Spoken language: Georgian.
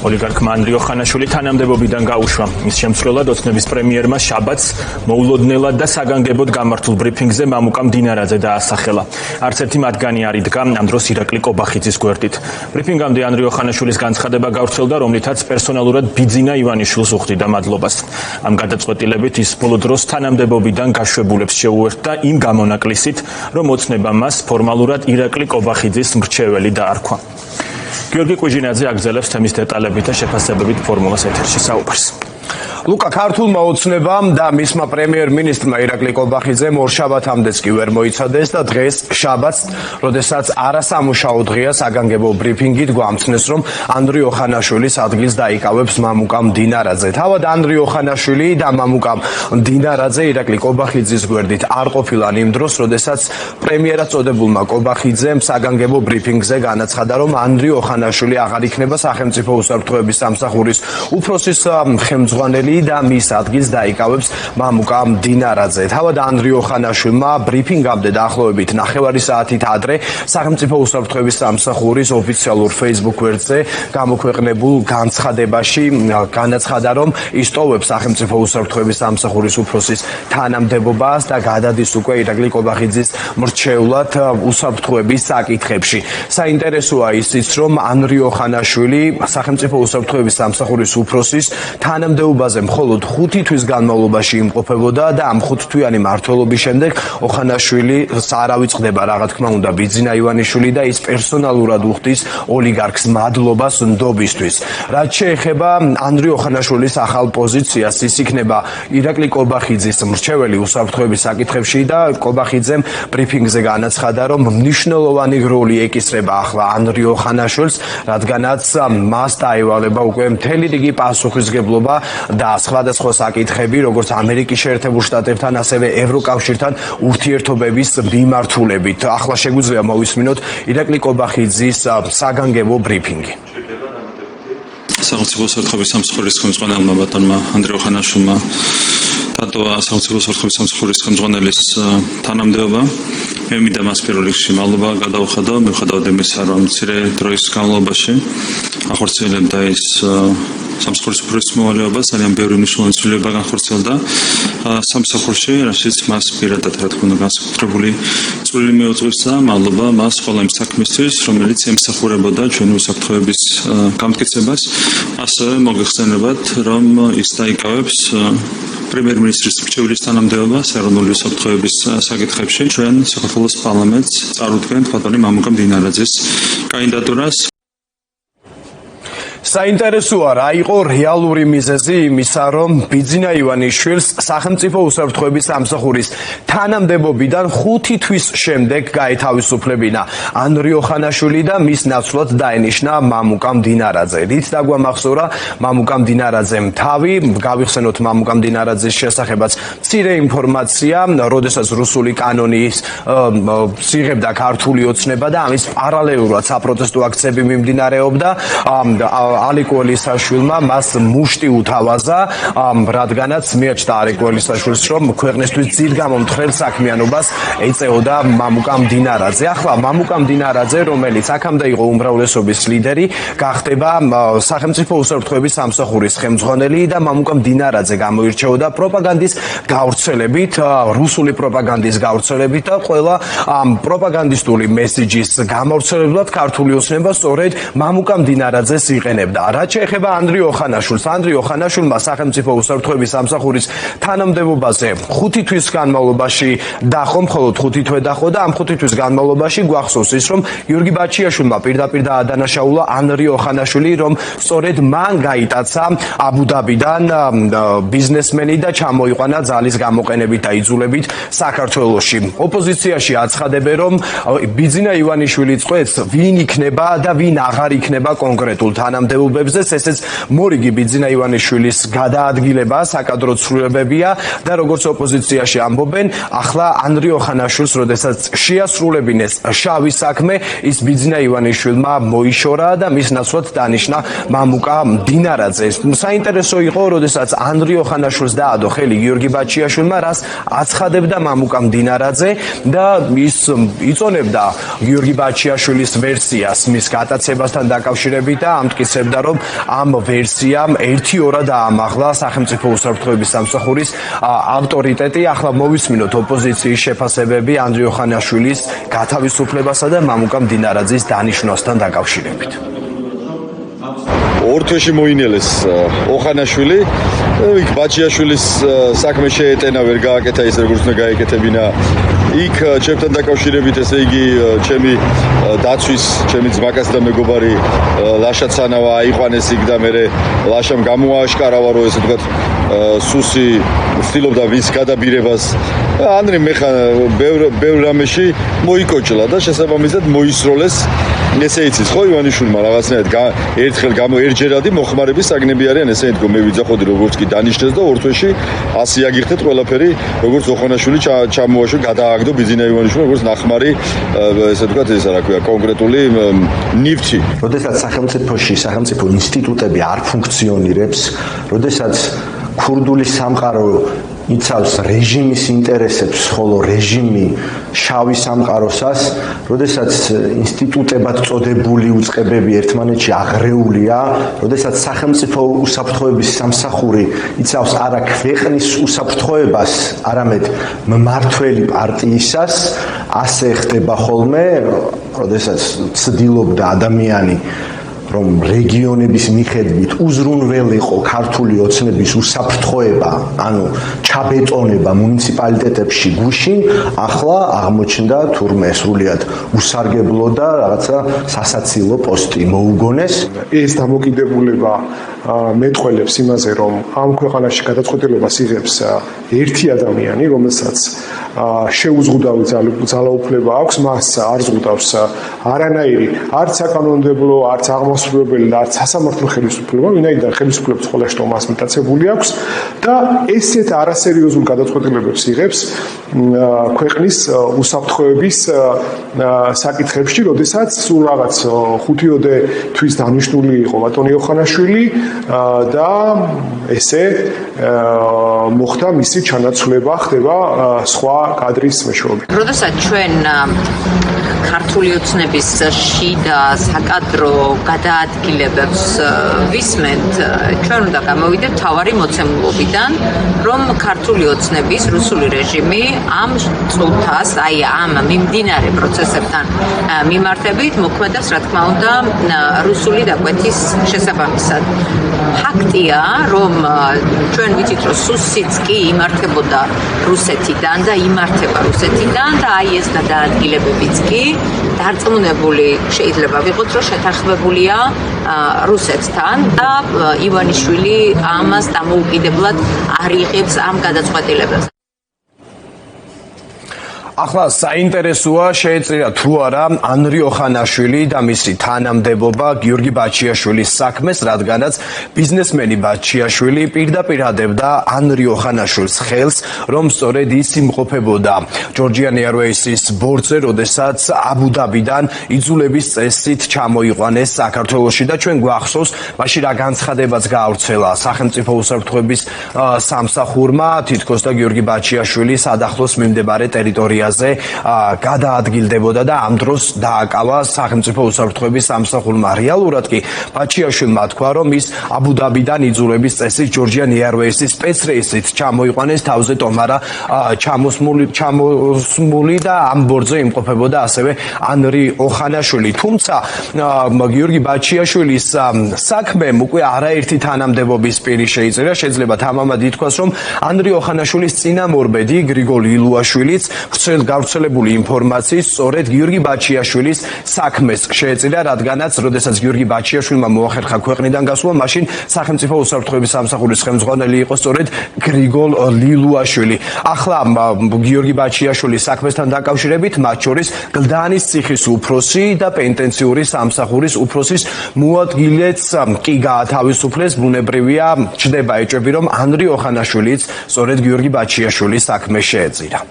ოლიგარქმა ანდრიო ხანაშვილი თანამდებობიდან გაუშვა. მის შემცვლელად ოცნების პრემიერმა შაბათს მოულოდნელად და საგანგებოდ გამართულ ბრიფინგზე მამუკა მდინარაძე დაასახელა. არც ერთი მათგანი არ იდგა ამ დროს ირაკლი კობახიძის გვერდით. ბრიფინგამდე ანდრიო ხანაშვილის განცხადება გავრცელდა, რომლითაც პერსონალურად ბიძინა ივანიშვილს უხდიდა მადლობას. ამ გადაწყვეტილებით ის ბოლო დროს თანამდებობიდან გაშვებულებს შეუერთდა იმ გამონაკლისით, რომ ოცნებამ მას ფორმალურად ირაკლი კობახიძის მრჩეველი დაარქვა. გიორგი კვიჟინაძე აგზელებს თემის დეტალებით და შეფასებებით ფორმულას ეთერში საუბარს. ლუკა ქართულმა ოცნებამ და მისმა პრემიერ-მინისტრმა ირაკლი კობახიძემ ორშაბათამდეც კი ვერ მოიცადეს და დღეს შაბათს, როდესაც არასამუშაო დღეა, საგანგებო ბრიფინგით გვამცნეს, რომ ანდრიო ხანაშვილის ადგილს დაიკავებს მამუკა მდინარაძე. თავად ანდრიო ხანაშვილი და მამუკა მდინარაძე ირაკლი კობახიძის გვერდით არ ყოფილან იმ დროს, როდესაც პრემიერად წოდებულმა კობახიძემ საგანგებო ბრიფინგზე განაცხადა, რომ ანდრიო ხანაშვილი აღარ იქნება სახელმწიფო უსაფრთხოების სამსახურის უფროსის ხელმძღვანელი და მის ადგილს დაიკავებს მამუკა მდინარაძე. თავად ანდრიო ხანაშვილმა ბრიფინგამდე დაახლოებით 9 საათით ადრე სახელმწიფო უსაფრთხოების სამსახურის ოფიციალურ Facebook გვერდზე გამოქვეყნებულ განცხადებაში განაცხადა, რომ ის ტოვებს სახელმწიფო უსაფრთხოების სამსახურის უფროსის თანამდებობას და გადადის უკვე ირაკლი კობახიძის მრჩევლად უსაფრთხოების საკითხებში. საინტერესოა ისიც, რომ ანდრიო ხანაშვილი სახელმწიფო უსაფრთხოების სამსახურის უფროსის თანამდებობაზე მხოლოდ 5 თვის განმავლობაში იმყოფებოდა და ამ 5 თვიანი მმართველობის შემდეგ ხანაშვილი არ ავიწყდება, რა თქმა უნდა, ბიძინა ივანიშვილი და ის პერსონალურად უხდის ოლიგარქს მადლობას ნდობისთვის. რაც შეეხება ანდრიო ხანაშვილის ახალ პოზიციას, ის იქნება ირაკლი კობახიძის მრჩეველი უსაფრთხოების საკითხებში და კობახიძემ ბრიფინგზე განაცხადა, რომ მნიშვნელოვანი როლი ეკისრება ახლა ანდრიო ხანაშვილს, რადგანაც მას დაევალება უკვე მთელი რიგი პასუხისმგებლობა და სხვადასხვა საკითხები, როგორც ამერიკის შეერთებულ შტატებთან, ასევე ევროკავშირთან ურთიერთობების მიმართულებით. ახლა შეგვიძლია მოვისმინოთ ირაკლი კობახიძის საგანგებო ბრიფინგი. სახელმწიფო უსაფრთხოების სამსახურის ხელმძღვანელმა ბატონმა ანდრიო ხანაშვილმა დატოვა სახელმწიფო უსაფრთხოების სამსახურის ხელმძღვანელის თანამდებობა. მე მინდა მას პირველ რიგში მადლობა გადავხადო, მიუხედავად იმისა, რომ მცირე დროის განმავლობაში ახორციელებდა ის სამსახურის უფროსის მოვალეობა, ძალიან ბევრი მნიშვნელოვანი ცვლილება განხორციელდა სამსახურში, რაშიც მას პირადად რა თქმა უნდა განსაკუთრებული წვლილი მიუძღვის და მადლობა მას ყველა იმ საქმისთვის, რომელიც ემსახურებოდა ჩვენი უსაფრთხოების გამტკიცებას. ასევე მოგეხსენებათ, რომ ის დაიკავებს პრემიერ-მინისტრის მრჩეველის თანამდებობას ეროვნული უსაფრთხოების საკითხებში. ჩვენ საქართველოს პარლამენტს წარუდგენთ ბატონი მამუკა მდინარაძის კანდიდატურას. საინტერესოა რა იყო რეალური მიზეზი იმისა, რომ ბიძინა ივანიშვილს სახელმწიფო უსაფრთხოების სამსახურის თანამდებობიდან 5 თვის შემდეგ გაეთავისუფლებინა ანდრიო ხანაშვილი და მის ნაცვლად დაენიშნა მამუკა მდინარაძე. რით დაგვამახსოვრა მამუკა მდინარაძემ თავი, გავიხსენოთ მამუკა მდინარაძის შესახებაც მცირე ინფორმაცია, როდესაც რუსული კანონის სიღებდა ქართული ოცნება და ამის პარალელურად საპროტესტო აქციები მიმდინარეობდა. ალიკო ელისაშვილმა მას მუშტი უთავაზა, რადგანაც მიაჩნდა ალიკო ელისაშვილს, რომ ქვეყნისთვის ძირგამომთხრელ საქმიანობას ეწეოდა მამუკა მდინარაძე. ახლა მამუკა მდინარაძე, რომელიც აქამდე იყო უმრავლესობის ლიდერი, გახდება სახელმწიფო უსაფრთხოების სამსახურის ხელმძღვანელი და მამუკა მდინარაძე გამოირჩეოდა პროპაგანდის გავრცელებით, რუსული პროპაგანდის გავრცელებით და ყველა პროპაგანდისტული მესიჯის გამავრცელებლად ქართული ოცნება სწორედ მამუკა მდინარაძეს იყენებდა. რაც შეეხება ანდრიო ხანაშვილს, ანდრიო ხანაშვილმა სახელმწიფო უსაფრთხოების სამსახურის თანამდებობაზე 5 თვის განმავლობაში დახო, მხოლოდ 5 თვე დახო და ამ 5 თვის განმავლობაში გვახსოვს ის, რომ გიორგი ბაჩიაშვილმა პირდაპირ დაადანაშაულა ანდრიო ხანაშვილი, რომ სწორედ მან გაიტაცა აბუ-დაბიდან ბიზნესმენი და ჩამოიყვანა ძალის გამოყენებით და იძულებით საქართველოში. ოპოზიციაში აცხადებენ, რომ ბიძინა ივანიშვილი წყვეტს ვინ იქნება და ვინ აღარ იქნება კონკრეტულ თანამდებობებზე, ესეც მორიგი ბიძინა ივანიშვილის გადაადგილება საკადრო ცვლილებებია და როგორც ოპოზიციაში ამბობენ, ახლა ანდრიო ხანაშვილს, როდესაც შეასრულებინეს შავი საქმე, ის ბიძინა ივანიშვილმა მოიშორა და მის ნაცვლად დანიშნა მამუკა მდინარაძე. საინტერესო იყო, როდესაც ანდრიო ხანაშვილს დაადო ხელი გიორგი ბაჩიაშვილმა, რას აცხადებდა მამუკა მდინარაძე და ის იწონებდა გიორგი ბაჩიაშვილის ვერსიას მის გატაცებასთან დაკავშირებით და ამტკიცებდა იცნებდა, რომ ამ ვერსიამ 1-2 დაამაღლა სახელმწიფო უსაფრთხოების სამსახურის ავტორიტეტი. ახლა მოვისმინოთ ოპოზიციის შეფასებები ანდრიო ხანაშვილის გათავისუფლებასა და მამუკა მდინარაძის დანიშვნასთან დაკავშირებით. ორ თვეში მოინელეს ოხანაშვილი, იქ ბაჩიაშვილის საქმე შეეტენა, ვერ გააკეთა ის როგორც უნდა გაეკეთებინა. იქ ჩემთან დაკავშირებით, ესე იგი, ჩემი დაცვის, ჩემი ძმაკაც და მეგობარი ლაშა ცანავა აიყვანეს იქ და მე ლაშამ გამოააშკარავა, რომ ესე ვთქვათ, სუსი ვცდილობდა ვის გადაბირებას. ანდრე მეხა ბევრ რამეში მოიკოჭლა და შესაბამისად მოისროლეს. ესე იცის ხო ივანიშვილმა რაღაცნაირად ერთჯერადი მოხმარების საგნები არიან, ესე ეთქო, მე ვიძახოდი როგორც კი დანიშნეს და ორ თვეში 100 აგიხდეთ ყველაფერი, როგორც ოხანაშვილი ჩამოაშვა, გადააგდო ბიძინა ივანიშვილმა როგორც ნახმარი, ესე ვთქვათ, ესა რა ქვია, კონკრეტული ნივთი. როდესაც სახელმწიფო ინსტიტუტები არ ფუნქციონირებს, როდესაც ქურდული სამყარო იცავს რეჟიმის ინტერესებს, ხოლო რეჟიმი შავი სამყაროსას, როდესაც ინსტიტუტებად წოდებული უწყებები ერთმანეთში აღრეულია, როდესაც სახელმწიფო უსაფრთხოების სამსახური იცავს არა ქვეყნის უსაფრთხოებას, არამედ მმართველი პარტიისას, ასე ხდება ხოლმე, როდესაც ცდილობდა ადამიანი რომ რეგიონების მიხედვით უზრუნველიყო ქართული ოცნების უსაფრთხოება, ანუ ჩაბეტონება მუნიციპალიტეტებში გუშინ, ახლა აღმოჩნდა თურმე სრულიად უსარგებლო და რაღაცა სასაცილო პოსტი მოუგონეს. ეს დამოკიდებულება მეტყველებს იმაზე, რომ ამ ქვეყანაში გადაწყვეტილებას იღებს ერთი ადამიანი, რომელსაც შეუზღუდავი ძალაუფლება აქვს, მას არ ზღუდავს არანაირი არც საკანონმდებლო, არც აღმასრულებელი და არც სასამართლო ხელისუფლება, ვინაიდან ხელისუფლების ხოლმე მას მიტაცებული აქვს და ესეთ არასერიოზულ გადაწყვეტილებებს იღებს ქვეყნის უსაფრთხოების საკითხებში, როდესაც სულ რაღაც 5-10 თვის დანიშნული იყო ბატონი ოხანაშვილი და ესე მოხდა მისი ჩანაცვლება, ხდება სხვა კადრის მეშვეობით. როდესაც ჩვენ ქართული ოცნების შიდა საკადრო გადაადგილებებს ვისმენთ, ჩვენ უნდა გამოვიდეთ თავარი მოცემულობიდან, რომ ქართული ოცნების რუსული რეჟიმი ამ წუთას, აი ამ მიმდინარე პროცესებთან მიმართებით მოქმედებს, რა თქმა უნდა, რუსული დაკვეთის შესაბამისად. ფაქტია, რომ ჩვენ ვიცით, რომ სუსიც კი იმართებოდა რუსეთიდან და იმართება რუსეთიდან და აი ეს გადაადგილებებიც კი დარწმუნებული შეიძლება ვიყოთ, რომ შეთანხმებულია რუსეთთან და ივანიშვილი ამას დამოუკიდებლად არ იღებს ამ გადაწყვეტილებებს. ახლა საინტერესოა შეეწირა თუ არა ანდრიო ხანაშვილი და მისი თანამდებობა გიორგი ბაჩიაშვილის საქმეს, რადგანაც ბიზნესმენი ბაჩიაშვილი პირდაპირ ადევდა ანდრიო ხანაშვილს ხელს, რომ სწორედ ის იმყოფებოდა ჯორჯიან ეირვეისის ბორცზე, როდესაც აბუ-დაბიდან იძულების წესით ჩამოიყვანეს საქართველოში და ჩვენ გვახსოვს, მაშინ რა განცხადებაც გაავრცელა სახელმწიფო უსაფრთხოების სამსახურმა, თითქოს და გიორგი ბაჩიაშვილი სადახლოს მიმდებარე ტერიტორია გადაადგილდებოდა და ამ დროს დააკავა სახელმწიფო უსაფრთხოების სამსახურმა. რეალურად კი ბაჩიაშვილმა თქვა, რომ ის აბუ-დაბიდან იძულების წესით ჯორჯიან ეირვეისის სპეცრეისით ჩამოიყვანეს თავზე ტომარა ჩამოსმული და ამ ბორცზე იმყოფებოდა ასევე ანდრი ოხანაშვილი. თუმცა გიორგი ბაჩიაშვილის საქმემ უკვე არაერთი თანამდებობის პირი შეიწერა. შეიძლება თამამად ითქვას, რომ ანდრი ოხანაშვილის წინამორბედი გრიგოლ ილუაშვილიც გავრცელებული ინფორმაციის სწორედ გიორგი ბაჩიაშვილის საქმეს შეეწირა, რადგანაც როდესაც გიორგი ბაჩიაშვილმა მოახერხა ქვეყნიდან გასვლა, მაშინ სახელმწიფო უსაფრთხოების სამსახურის ხელმძღვანელი იყო სწორედ გრიგოლ ლილუაშვილი. ახლა გიორგი ბაჩიაშვილის საქმესთან დაკავშირებით, მათ შორის გლდანის ციხის უფროსი და პენტენციური სამსახურის უფროსის მოადგილეც კი გაათავისუფლეს. ბუნებრივია, ჩნდება ეჭვები, რომ ანდრი ოხანაშვილიც სწორედ გიორგი ბაჩიაშვილის საქმეს შეეწირა.